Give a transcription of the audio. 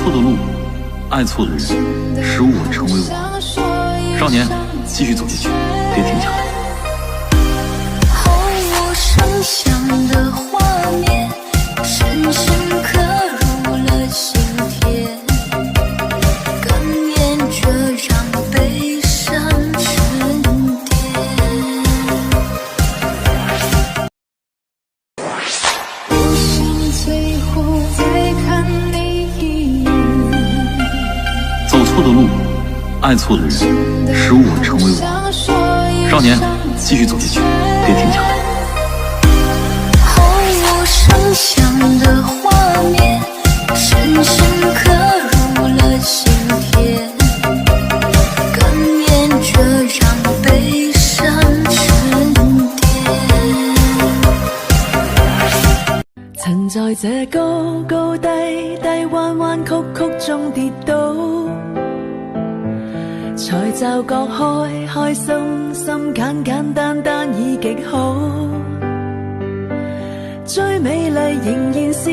错的路，爱错的人，使我成为我。少年，继续走下去，别停下来。毫无声响的画面，深深刻入了心田，哽咽着让悲伤沉淀。我心最后再看你一眼。走错的路，爱错的人，使我成为我。少年，继续走下去，别停下来。毫无声响的画面，深深刻入了心田，哽咽着让悲伤沉淀。曾在這高高低低、彎彎曲曲中跌倒，才驟覺開心心簡簡單單已極好。最美麗仍然是